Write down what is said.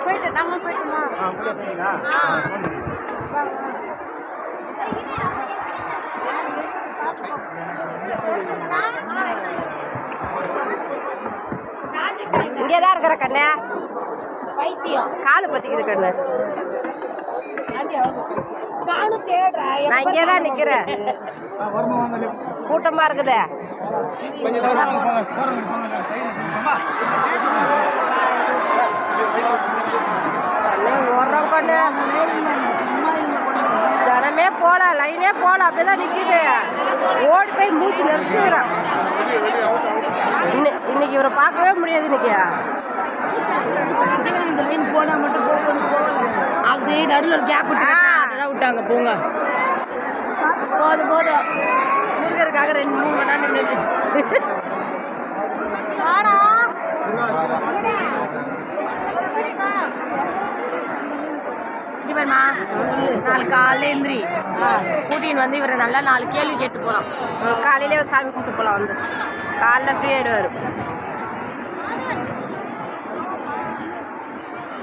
போயிட்டு நம்ம போயிட்டுமா இங்கேதான் இருக்கிற கண்ணே பைத்தியம் காலு பத்திக்குது கண்ணு நான் இங்கேதான் நிக்கிறேன் கூட்டமா இருக்குது உரம் கொண்டு ஜனமே போல லைனே போல அப்படிதான் நிக்குது ஓடி போய் மூச்சு நெரிச்சுக்கிறேன் இன்னைக்கு இவரை பார்க்கவே முடியாது இன்னைக்கு போனா மட்டும் அது நடுவில் ஒரு கேப் விட்டு விட்டாங்க போங்க போதும் போதும் முருகருக்காக 2-3 மணி நேரம் நின்றுச்சு நாளைக்கு காலையில் எந்திரி கூட்டின்னு வந்து இவரை நல்லா 4 கேள்வி கேட்டு போகலாம் காலையிலே சாமி கூப்பிட்டு போகலாம் வந்து காலைல ஃப்ரீ ஆகிடுவார்